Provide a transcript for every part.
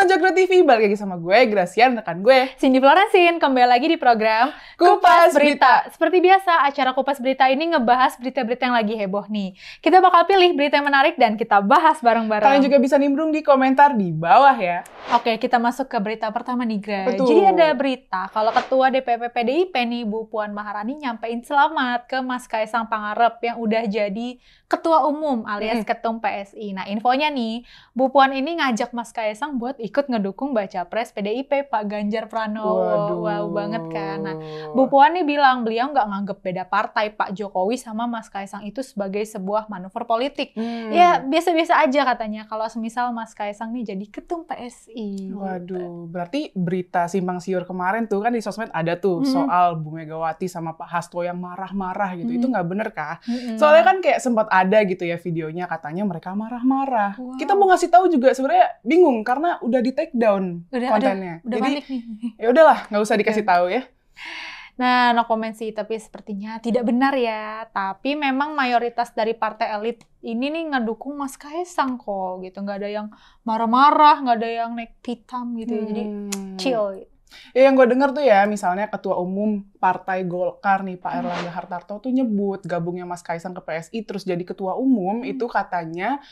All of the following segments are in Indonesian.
Joglo TV, balik lagi sama gue, Gracia, rekan gue, Cindy Florensin, kembali lagi di program Kupas Berita. Seperti biasa, acara Kupas Berita ini ngebahas berita-berita yang lagi heboh nih. Kita bakal pilih berita yang menarik dan kita bahas bareng-bareng. Kalian juga bisa nimbrung di komentar di bawah ya. Oke, kita masuk ke berita pertama nih, Gra. Betul. Jadi ada berita kalau Ketua DPP PDIP nih, Bu Puan Maharani nyampein selamat ke Mas Kaisang Pangarep yang udah jadi Ketua Umum alias Ketum PSI. Nah, infonya nih, Bu Puan ini ngajak Mas Kaisang buat ikut ngedukung baca pres PDIP Pak Ganjar Pranowo. Waduh. Wow banget kan. Nah, Bu Puan nih bilang beliau nggak nganggep beda partai Pak Jokowi sama Mas Kaisang itu sebagai sebuah manuver politik. Ya biasa-biasa aja katanya kalau semisal Mas Kaisang nih jadi Ketum PSI. Waduh, berarti berita simpang siur kemarin tuh kan di sosmed ada tuh soal Bu Megawati sama Pak Hasto yang marah-marah gitu. Itu nggak bener kah? Soalnya kan kayak sempat ada gitu ya videonya katanya mereka marah-marah. Wow. Kita mau ngasih tahu juga sebenarnya bingung karena udah di take down kontennya. Udah Jadi panik nih. ya udahlah, nggak usah dikasih tahu ya. Nah, no comment sih, tapi sepertinya tidak benar ya. Tapi memang mayoritas dari partai elit ini nih ngedukung Mas Kaisang kok, gitu. Nggak ada yang marah-marah, nggak ada yang naik pitam gitu. Jadi chill gitu. Ya yang gue denger tuh ya, misalnya Ketua Umum Partai Golkar nih, Pak Erlangga Hartarto tuh nyebut gabungnya Mas Kaisang ke PSI terus jadi Ketua Umum, itu katanya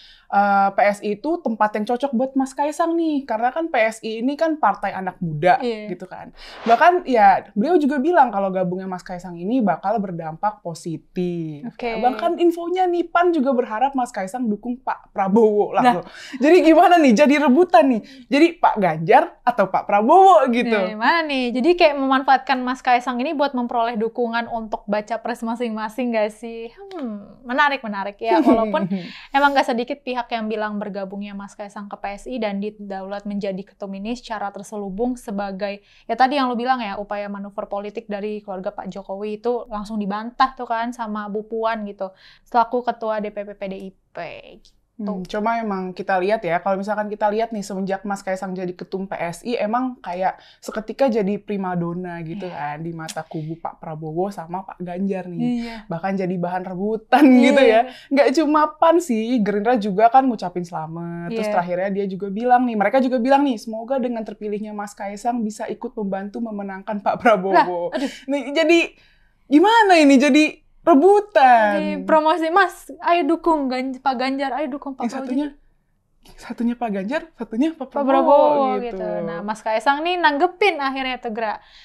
PSI itu tempat yang cocok buat Mas Kaisang nih, karena kan PSI ini kan partai anak muda gitu kan. Bahkan ya beliau juga bilang kalau gabungnya Mas Kaisang ini bakal berdampak positif. Bahkan infonya nih, PAN juga berharap Mas Kaisang dukung Pak Prabowo lah. Jadi gimana nih, jadi rebutan nih, jadi Pak Ganjar atau Pak Prabowo gitu. Gimana nih? Jadi kayak memanfaatkan Mas Kaisang ini buat memperoleh dukungan untuk baca pres masing-masing gak sih? Menarik ya. Walaupun emang gak sedikit pihak yang bilang bergabungnya Mas Kaisang ke PSI dan didaulat menjadi ketum ini secara terselubung sebagai, ya tadi yang lo bilang ya, upaya manuver politik dari keluarga Pak Jokowi itu langsung dibantah tuh kan sama Bu Puan gitu, selaku Ketua DPP PDIP. Cuma emang kita lihat ya, kalau misalkan kita lihat nih semenjak Mas Kaisang jadi ketum PSI, emang kayak seketika jadi primadona gitu kan di mata kubu Pak Prabowo sama Pak Ganjar nih. Bahkan jadi bahan rebutan gitu ya. Nggak cuma PAN sih, Gerindra juga kan ngucapin selamat. Terus terakhirnya dia juga bilang nih, mereka juga bilang nih, semoga dengan terpilihnya Mas Kaisang bisa ikut membantu memenangkan Pak Prabowo. Nih jadi gimana ini? Jadi rebutan. Jadi promosi, Mas, ayo dukung Pak Ganjar, ayo dukung Pak Prabowo. Satunya Pak Ganjar, satunya Pak Prabowo gitu. Nah, Mas Kaisang nih nanggepin akhirnya tuh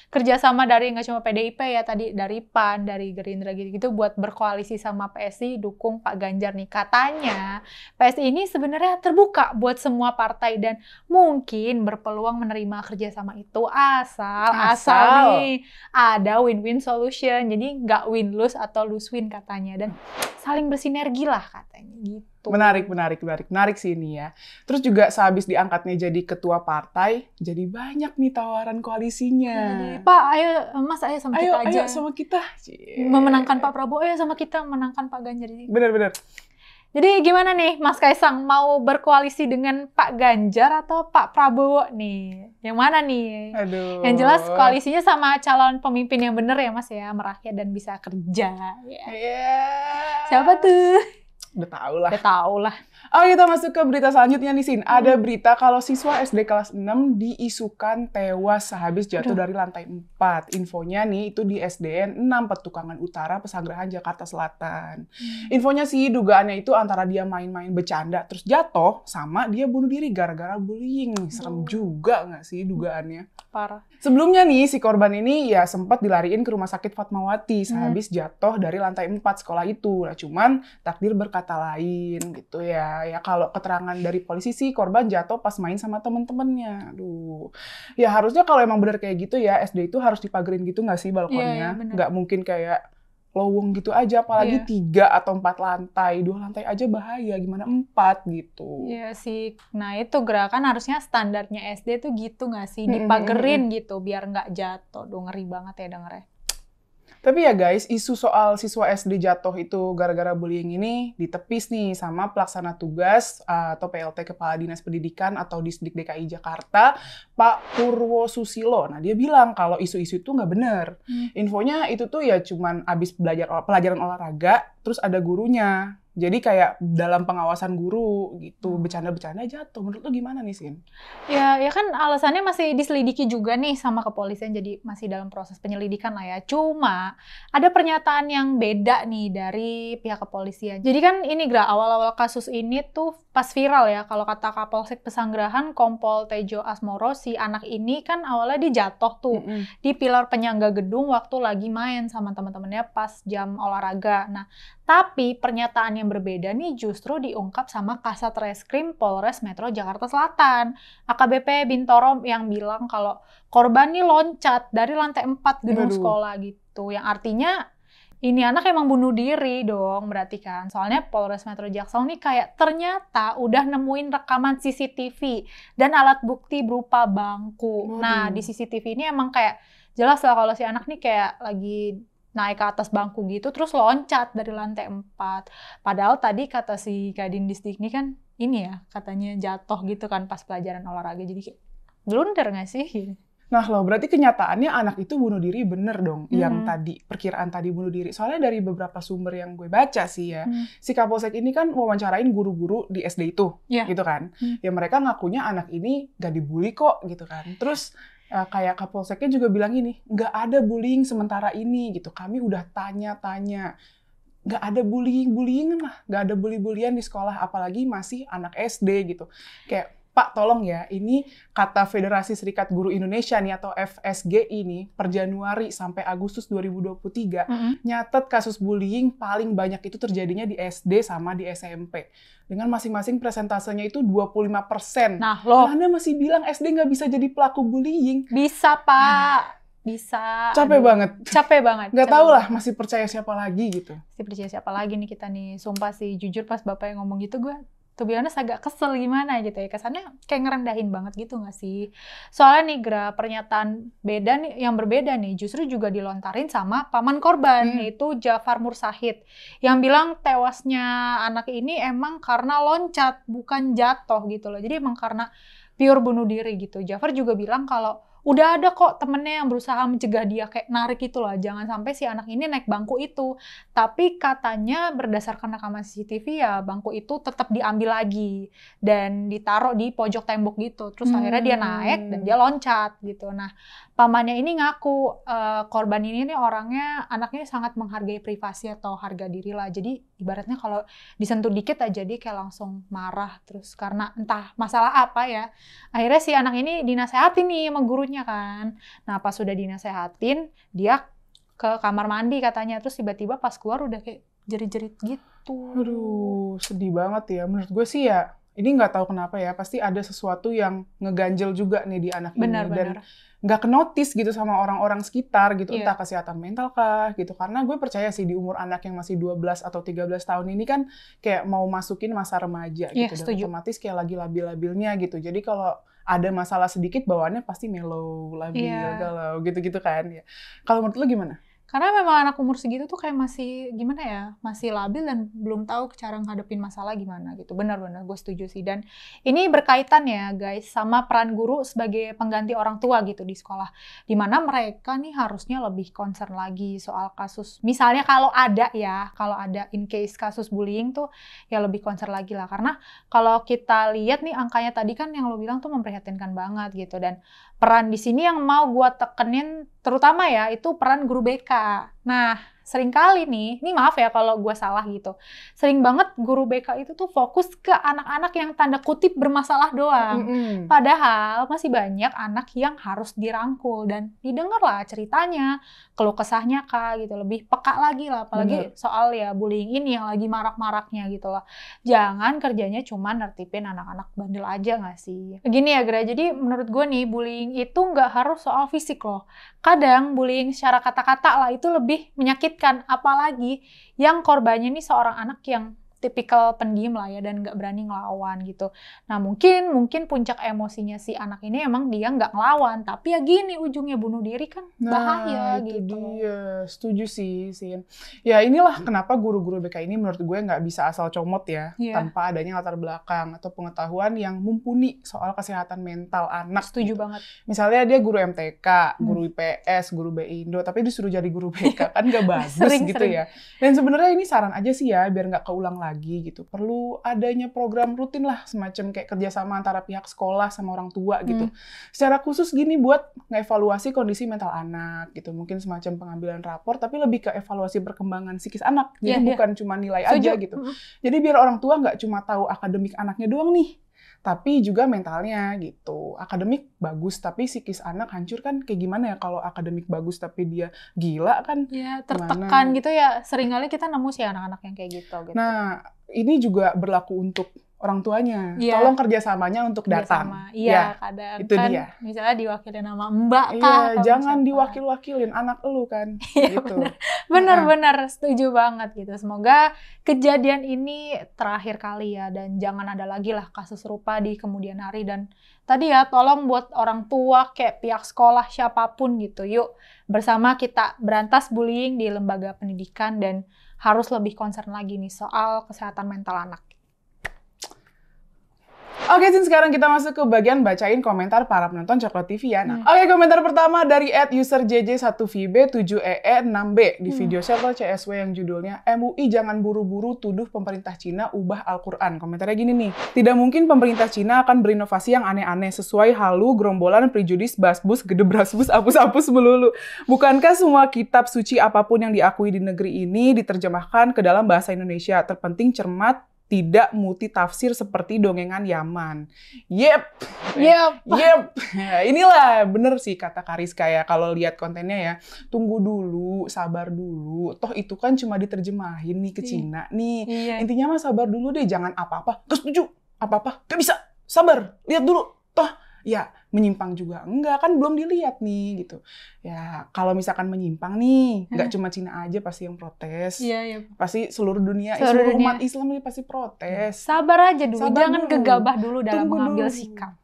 kerjasama dari nggak cuma PDIP ya, tadi dari PAN, dari Gerindra gitu-gitu buat berkoalisi sama PSI dukung Pak Ganjar nih. Katanya PSI ini sebenarnya terbuka buat semua partai dan mungkin berpeluang menerima kerjasama itu asal nih ada win-win solution. Jadi nggak win-lose atau lose-win katanya, dan saling bersinergi lah katanya gitu. Menarik sih ini ya. Terus juga sehabis diangkatnya jadi ketua partai, jadi banyak nih tawaran koalisinya. Jadi, Pak, ayo Mas, ayo sama kita aja. Ayo sama kita. Memenangkan Pak Prabowo, ayo sama kita menangkan Pak Ganjar. Bener. Jadi gimana nih Mas Kaisang, mau berkoalisi dengan Pak Ganjar atau Pak Prabowo nih? Yang mana nih? Aduh. Yang jelas koalisinya sama calon pemimpin yang bener ya Mas ya, merakyat dan bisa kerja. Siapa tuh? Udah tahu lah. Oh, kita masuk ke berita selanjutnya nih, Sin. Ada berita kalau siswa SD kelas 6 diisukan tewas sehabis jatuh dari lantai 4. Infonya nih itu di SDN 6 Petukangan Utara, Pesanggerahan, Jakarta Selatan. Infonya sih dugaannya itu antara dia main-main bercanda terus jatuh sama dia bunuh diri gara-gara bullying. Serem juga nggak sih dugaannya? Parah. Sebelumnya nih si korban ini ya sempat dilariin ke Rumah Sakit Fatmawati sehabis jatuh dari lantai 4 sekolah itu. Nah, cuman takdir berkata lain gitu ya. Ya kalau keterangan dari polisi sih korban jatuh pas main sama temen-temennya. Aduh. Ya harusnya kalau emang bener kayak gitu ya SD itu harus dipagerin gitu nggak sih balkonnya? Nggak mungkin kayak lowong gitu aja, apalagi 3 atau 4 lantai. 2 lantai aja bahaya, gimana 4 gitu. Iya sih. Nah itu gerakan harusnya standarnya SD tuh gitu nggak sih? Dipagerin gitu biar nggak jatuh. Duh, ngeri banget ya dengernya. Tapi ya guys, isu soal siswa SD jatuh itu gara-gara bullying ini ditepis nih sama pelaksana tugas atau PLT Kepala Dinas Pendidikan atau Disdik DKI Jakarta, Pak Purwo Susilo. Nah, dia bilang kalau isu-isu itu nggak benar. Infonya itu tuh ya cuman abis belajar pelajaran olahraga, terus ada gurunya Jadi kayak dalam pengawasan guru gitu, bercanda-bercanda jatuh. Menurut lu gimana nih, Sin? Ya kan alasannya masih diselidiki juga nih sama kepolisian, jadi masih dalam proses penyelidikan lah ya. Cuma ada pernyataan yang beda nih dari pihak kepolisian. Jadi kan ini Gra, awal-awal kasus ini tuh pas viral ya, kalau kata Kapolsek Pesanggerahan Kompol Tejo Asmoro, si anak ini kan awalnya dia jatuh tuh di pilar penyangga gedung waktu lagi main sama teman-temannya pas jam olahraga. Nah, tapi pernyataan yang berbeda nih justru diungkap sama Kasat Reskrim Polres Metro Jakarta Selatan, AKBP Bintoro, yang bilang kalau korban nih loncat dari lantai 4 gedung sekolah gitu. Yang artinya ini anak emang bunuh diri dong berarti kan. Soalnya Polres Metro Jaksel nih kayak ternyata udah nemuin rekaman CCTV dan alat bukti berupa bangku. Nah, di CCTV ini emang kayak jelas lah kalau si anak nih kayak lagi naik ke atas bangku gitu, terus loncat dari lantai 4. Padahal tadi kata si Kadin Distrik ini kan, ini ya, katanya jatuh gitu kan pas pelajaran olahraga. Jadi kayak, blunder nggak sih? Nah loh, berarti kenyataannya anak itu bunuh diri bener dong, yang tadi, perkiraan tadi bunuh diri. Soalnya dari beberapa sumber yang gue baca sih ya, si Kapolsek ini kan wawancarain guru-guru di SD itu, gitu kan. Ya mereka ngakunya anak ini gak dibully kok, gitu kan. Terus, kayak Kapolseknya juga bilang ini, nggak ada bullying sementara ini gitu. Kami udah tanya-tanya, nggak ada bullying lah, nggak ada bully-bullyan di sekolah, apalagi masih anak SD gitu. Kayak Pak, tolong ya, ini kata Federasi Serikat Guru Indonesia nih atau FSGI nih, per Januari sampai Agustus 2023, nyatet kasus bullying paling banyak itu terjadinya di SD sama di SMP. Dengan masing-masing persentasenya itu 25%. Nah, loh. Anda masih bilang SD nggak bisa jadi pelaku bullying? Bisa, Pak. Bisa. Capek banget. Nggak tahu lah, masih percaya siapa lagi gitu. Masih percaya siapa lagi nih kita nih. Sumpah sih, jujur pas Bapak yang ngomong gitu, gue to be honest agak kesel gimana gitu ya. Kesannya kayak ngerendahin banget gitu nggak sih? Soalnya nih Gra, pernyataan beda nih, yang berbeda nih justru juga dilontarin sama paman korban, yaitu Jafar Mursahid, yang bilang tewasnya anak ini emang karena loncat, bukan jatuh gitu loh. Jadi emang karena pure bunuh diri gitu. Jafar juga bilang kalau udah ada kok temennya yang berusaha mencegah dia, kayak narik itu loh, jangan sampai si anak ini naik bangku itu. Tapi katanya berdasarkan rekaman CCTV ya bangku itu tetap diambil lagi dan ditaruh di pojok tembok gitu. Terus akhirnya dia naik dan dia loncat gitu. Nah, pamannya ini ngaku korban ini nih orangnya, anaknya sangat menghargai privasi atau harga diri lah. Jadi ibaratnya kalau disentuh dikit aja dia kayak langsung marah. Terus karena entah masalah apa ya, akhirnya si anak ini dinasehatin nih sama gurunya kan. Nah pas sudah dinasehatin, dia ke kamar mandi katanya. Terus tiba-tiba pas keluar udah kayak jerit-jerit gitu. Aduh, sedih banget ya. Menurut gue sih ya, ini nggak tahu kenapa ya, pasti ada sesuatu yang ngeganjel juga nih di anak ini. Dan nggak kenotis gitu sama orang-orang sekitar gitu, entah kesehatan mental kah gitu. Karena gue percaya sih di umur anak yang masih 12 atau 13 tahun ini kan kayak mau masukin masa remaja gitu. Dan otomatis kayak lagi labil-labilnya gitu. Jadi kalau ada masalah sedikit bawaannya pasti mellow, labil, galau gitu-gitu kan ya. Kalau menurut lo gimana? Karena memang anak umur segitu tuh kayak masih gimana ya, masih labil dan belum tahu cara ngadepin masalah gimana gitu. Benar-benar gue setuju sih. Dan ini berkaitan ya guys sama peran guru sebagai pengganti orang tua gitu di sekolah. Dimana mereka nih harusnya lebih concern lagi soal kasus. Misalnya kalau ada in case kasus bullying tuh ya lebih concern lagi lah. Karena kalau kita lihat nih angkanya tadi kan yang lo bilang tuh memprihatinkan banget gitu. Dan peran di sini yang mau gue tekenin terutama ya itu peran guru BK. Nah, seringkali nih, ini maaf ya kalau gue salah gitu, sering banget guru BK itu tuh fokus ke anak-anak yang tanda kutip bermasalah doang. Padahal masih banyak anak yang harus dirangkul dan didengar lah ceritanya, keluh kesahnya kak gitu, lebih peka lagi lah, apalagi soal ya bullying ini yang lagi marak-maraknya gitu loh. Jangan kerjanya cuma nertipin anak-anak bandel aja nggak sih? Begini ya Gra, jadi menurut gue nih bullying itu nggak harus soal fisik loh. Kadang bullying secara kata-kata lah itu lebih menyakitkan, apalagi yang korbannya ini seorang anak yang tipikal pendiam lah ya dan nggak berani ngelawan gitu. Nah mungkin puncak emosinya si anak ini emang dia nggak ngelawan, tapi ya gini ujungnya bunuh diri kan bahaya gitu. Dia setuju sih Sin. Ya inilah kenapa guru-guru BK ini menurut gue nggak bisa asal comot ya tanpa adanya latar belakang atau pengetahuan yang mumpuni soal kesehatan mental anak. Setuju banget. Misalnya dia guru MTK, guru IPS, guru BINDO, tapi disuruh jadi guru BK kan nggak bagus gitu ya. Dan sebenarnya ini saran aja sih ya biar nggak keulang lagi lagi gitu. Perlu adanya program rutin lah, semacam kayak kerjasama antara pihak sekolah sama orang tua gitu. Secara khusus gini buat ngevaluasi kondisi mental anak gitu. Mungkin semacam pengambilan rapor, tapi lebih ke evaluasi perkembangan psikis anak. Jadi bukan cuma nilai aja gitu. Jadi biar orang tua nggak cuma tahu akademik anaknya doang nih, tapi juga mentalnya gitu. Akademik bagus, tapi psikis anak hancur kan kayak gimana ya kalau akademik bagus tapi dia gila kan? Ya, tertekan gitu ya. Seringkali kita nemu sih anak-anak yang kayak gitu. Nah, ini juga berlaku untuk orang tuanya. Tolong kerjasamanya untuk datang. Iya, kadang itu kan dia. Misalnya diwakilin sama mbak kah? Jangan diwakil-wakilin anak elu kan. Gitu. Bener, setuju banget gitu. Semoga kejadian ini terakhir kali ya, dan jangan ada lagi lah kasus serupa di kemudian hari. Dan tadi ya, tolong buat orang tua kayak pihak sekolah siapapun gitu, yuk bersama kita berantas bullying di lembaga pendidikan dan harus lebih concern lagi nih soal kesehatan mental anak. Oke, sekarang kita masuk ke bagian bacain komentar para penonton Coklat TV ya. Nah, oke, komentar pertama dari @userjj1vb7ee6b di video Circle CSW yang judulnya MUI jangan buru-buru tuduh pemerintah Cina ubah Al-Quran. Komentarnya gini nih, tidak mungkin pemerintah Cina akan berinovasi yang aneh-aneh sesuai halu, gerombolan, prejudis, basbus, gedebrasbus, apus-apus melulu. Bukankah semua kitab suci apapun yang diakui di negeri ini diterjemahkan ke dalam bahasa Indonesia? Terpenting cermat, tidak multitafsir seperti dongengan Yaman. Yep. Inilah bener sih kata Kariska ya. Kalau lihat kontennya ya, tunggu dulu, sabar dulu. Toh itu kan cuma diterjemahin nih ke Cina nih. Intinya mah sabar dulu deh, jangan apa-apa. Gak setuju, apa-apa, gak bisa. Sabar, lihat dulu. Toh ya menyimpang juga enggak, kan belum dilihat nih gitu. Ya kalau misalkan menyimpang nih, nggak cuma Cina aja pasti yang protes. Pasti seluruh dunia, seluruh umat Islam ini pasti protes. Sabar aja dulu, jangan gegabah dulu dalam mengambil sikap.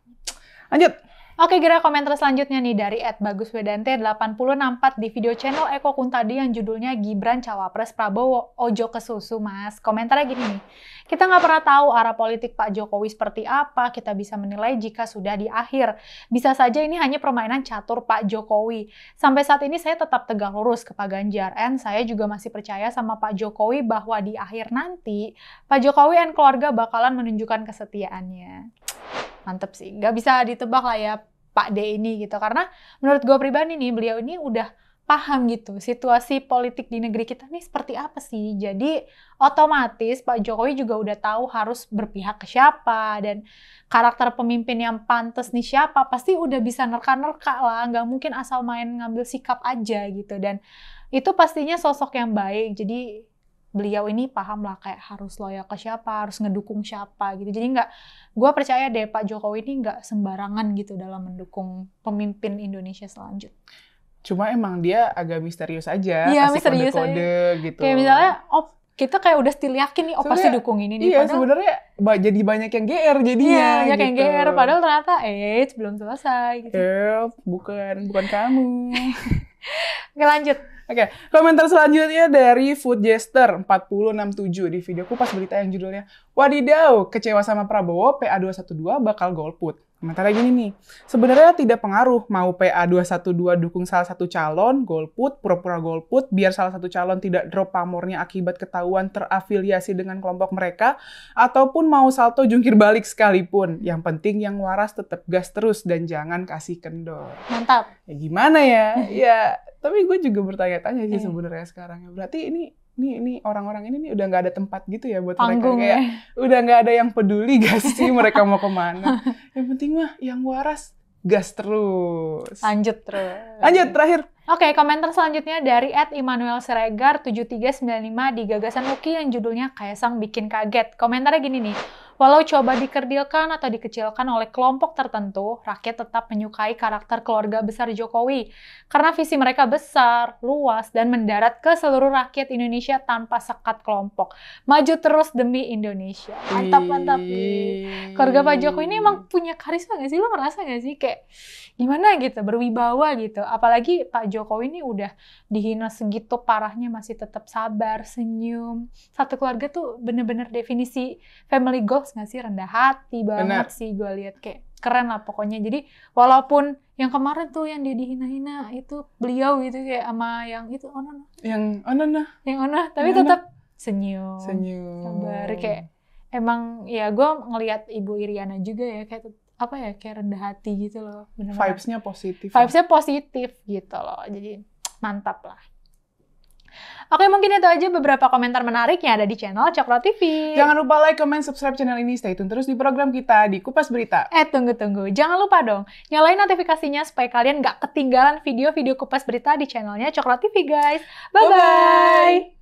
Lanjut. Oke, kira komentar selanjutnya nih dari @baguswedante8064 di video channel Eko Kuntadi yang judulnya Gibran Cawapres Prabowo Ojo Kesusu, Mas. Komentarnya gini nih, kita nggak pernah tahu arah politik Pak Jokowi seperti apa, kita bisa menilai jika sudah di akhir. Bisa saja ini hanya permainan catur Pak Jokowi. Sampai saat ini saya tetap tegak lurus ke Pak Ganjar, and saya juga masih percaya sama Pak Jokowi bahwa di akhir nanti, Pak Jokowi dan keluarga bakalan menunjukkan kesetiaannya. Mantep sih, nggak bisa ditebak lah ya Pak D ini gitu. Karena menurut gue pribadi nih, beliau ini udah paham gitu situasi politik di negeri kita nih seperti apa sih. Jadi otomatis Pak Jokowi juga udah tahu harus berpihak ke siapa dan karakter pemimpin yang pantas nih siapa. Pasti udah bisa nerka-nerka lah, nggak mungkin asal main ngambil sikap aja gitu. Dan itu pastinya sosok yang baik, jadi beliau ini paham lah kayak harus loyal ke siapa, harus ngedukung siapa gitu. Jadi gue percaya deh Pak Jokowi ini nggak sembarangan gitu dalam mendukung pemimpin Indonesia selanjutnya. Cuma emang dia agak misterius aja, kasih misterius kode-kode aja. Gitu. Kayak misalnya, kita kayak udah still yakin nih, pasti dukung ini nih. Iya, sebenarnya jadi banyak yang GR jadinya. Iya, banyak gitu. yang GR, padahal ternyata belum selesai. Gitu. Bukan kamu. Oke, lanjut. Oke, komentar selanjutnya dari Foodjester4067 di video Kupas Berita yang judulnya Wadidaw, kecewa sama Prabowo, PA212 bakal golput. Komentarnya gini nih, sebenarnya tidak pengaruh mau PA212 dukung salah satu calon, golput, pura-pura golput, biar salah satu calon tidak drop pamornya akibat ketahuan terafiliasi dengan kelompok mereka, ataupun mau salto jungkir balik sekalipun. Yang penting yang waras tetap gas terus dan jangan kasih kendor. Mantap. Ya gimana ya? Ya, tapi gue juga bertanya-tanya sih sebenarnya sekarang. Berarti ini orang-orang ini udah nggak ada tempat gitu ya buat panggung, mereka. Kayak udah nggak ada yang peduli gak sih mereka mau kemana. Yang penting mah yang waras gas terus. Lanjut, terakhir. Oke, komentar selanjutnya dari @Immanuel Siregar7795 di Gagasan Uki yang judulnya Kaisang Bikin Kaget. Komentarnya gini nih, walau coba dikerdilkan atau dikecilkan oleh kelompok tertentu, rakyat tetap menyukai karakter keluarga besar Jokowi. Karena visi mereka besar, luas, dan mendarat ke seluruh rakyat Indonesia tanpa sekat kelompok. Maju terus demi Indonesia. Mantap nih. Keluarga Pak Jokowi ini emang punya karisma gak sih? Lo ngerasa gak sih? Kayak gimana gitu, berwibawa gitu. Apalagi Pak Jokowi ini udah dihina segitu parahnya masih tetap sabar, senyum. Satu keluarga tuh bener-bener definisi family goals nggak sih? Rendah hati banget sih gue lihat, kayak keren lah pokoknya. Jadi walaupun yang kemarin tuh yang dia dihina-hina itu beliau gitu kayak sama yang itu Onana. Yang Onana. Tapi tetap senyum. Sabar. Kayak emang ya gue ngelihat Ibu Iriana juga ya kayak apa ya, kayak rendah hati gitu loh. Vibes-nya positif. Vibes-nya positif gitu loh. Jadi mantap lah. Oke, mungkin itu aja beberapa komentar menarik yang ada di channel Cokro TV. Jangan lupa like, comment, subscribe channel ini. Stay tune terus di program kita di Kupas Berita. Tunggu. Jangan lupa dong, nyalain notifikasinya supaya kalian nggak ketinggalan video-video Kupas Berita di channelnya Cokro TV, guys. Bye-bye!